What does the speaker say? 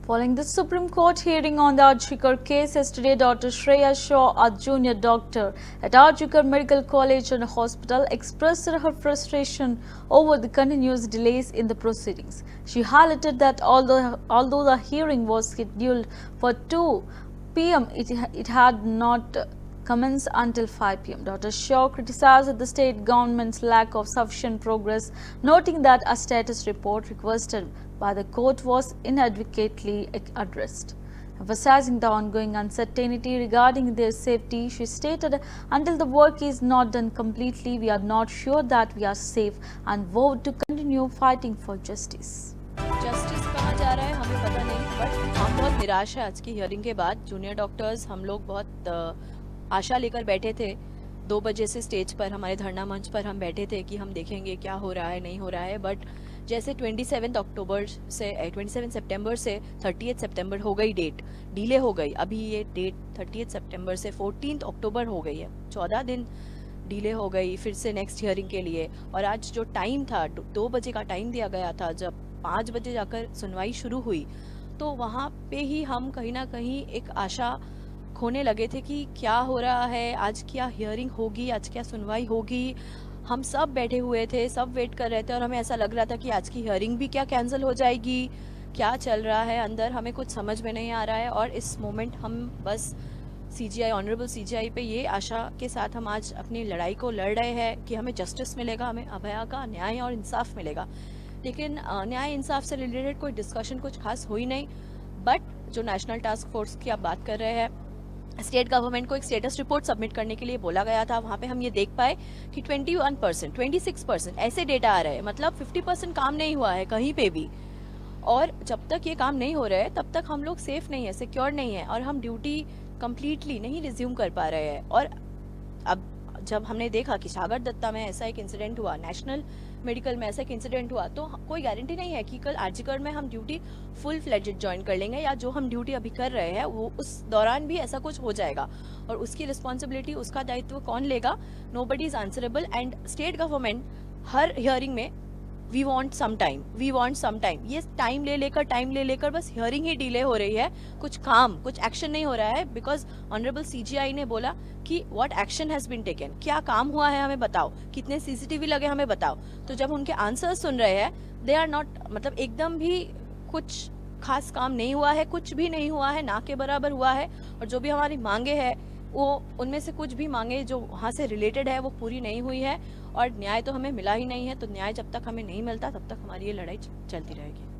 Following the Supreme Court hearing on the Arjikar case yesterday, Dr. Shreya Shaw, a junior doctor at Arjikar Medical College and Hospital, expressed her frustration over the continuous delays in the proceedings. She highlighted that although the hearing was scheduled for 2 p.m., it had not commenced until 5 p.m. Dr. Shaw criticized the state government's lack of sufficient progress, noting that a status report requested by the court was inadequately addressed. Emphasizing the ongoing uncertainty regarding their safety, she stated, "Until the work is not done completely, we are not sure that we are safe and vowed to continue fighting for justice." Justice कहाँ जा रहा है हमें पता नहीं, but हम बहुत निराश है आज की हियरिंग के बाद। जूनियर डॉक्टर्स हम लोग बहुत आशा लेकर बैठे थे। 2 बजे से स्टेज पर हमारे धरना मंच पर हम बैठे थे कि हम देखेंगे क्या हो रहा है नहीं हो रहा है, बट जैसे 27 सितंबर से 30 सितंबर हो गई, डेट डिले हो गई। अभी ये डेट 30 सितंबर से 14 अक्टूबर हो गई है, 14 दिन डिले हो गई फिर से नेक्स्ट हियरिंग के लिए। और आज जो टाइम था 2 बजे का टाइम दिया गया था, जब 5 बजे जाकर सुनवाई शुरू हुई तो वहाँ पे ही हम कहीं ना कहीं एक आशा खोने लगे थे कि क्या हो रहा है, आज क्या हियरिंग होगी, आज क्या सुनवाई होगी। हम सब बैठे हुए थे, सब वेट कर रहे थे और हमें ऐसा लग रहा था कि आज की हियरिंग भी क्या कैंसिल हो जाएगी, क्या चल रहा है अंदर हमें कुछ समझ में नहीं आ रहा है। और इस मोमेंट हम बस सीजीआई, ऑनरेबल सीजीआई पे ये आशा के साथ हम आज अपनी लड़ाई को लड़ रहे हैं कि हमें जस्टिस मिलेगा, हमें अभया का न्याय और इंसाफ मिलेगा। लेकिन न्याय इंसाफ से रिलेटेड कोई डिस्कशन कुछ खास हुई नहीं। बट जो नेशनल टास्क फोर्स की आप बात कर रहे हैं, स्टेट गवर्नमेंट को एक स्टेटस रिपोर्ट सबमिट करने के लिए बोला गया था। वहाँ पे हम ये देख पाए कि 21%, 26% ऐसे डेटा आ रहे हैं, मतलब 50% काम नहीं हुआ है कहीं पे भी। और जब तक ये काम नहीं हो रहा है तब तक हम लोग सेफ नहीं है, सिक्योर नहीं है और हम ड्यूटी कंप्लीटली नहीं रिज्यूम कर पा रहे हैं। और अब जब हमने देखा कि सागर दत्ता में ऐसा एक इंसिडेंट हुआ, नेशनल मेडिकल में ऐसा एक इंसिडेंट हुआ, तो कोई गारंटी नहीं है कि कल आरजीकर में हम ड्यूटी फुल फ्लेजेड ज्वाइन कर लेंगे या जो हम ड्यूटी अभी कर रहे हैं वो उस दौरान भी ऐसा कुछ हो जाएगा और उसकी रिस्पॉन्सिबिलिटी, उसका दायित्व कौन लेगा? Nobody is answerable. And state government her hearing में वी वॉन्ट सम टाइम, ये टाइम ले लेकर बस हियरिंग ही डिले हो रही है, कुछ एक्शन नहीं हो रहा है। बिकॉज ऑनरेबल सीजीआई ने बोला कि what action has been taken, क्या काम हुआ है हमें बताओ, कितने सीसीटीवी लगे हमें बताओ। तो जब उनके आंसर्स सुन रहे हैं, दे आर नॉट, मतलब एकदम भी कुछ खास काम नहीं हुआ है, कुछ भी नहीं हुआ है, ना के बराबर हुआ है। और जो भी हमारी मांगे है वो उनमें से कुछ भी मांगे जो वहाँ से रिलेटेड है वो पूरी नहीं हुई है और न्याय तो हमें मिला ही नहीं है। तो न्याय जब तक हमें नहीं मिलता तब तक हमारी ये लड़ाई चलती रहेगी।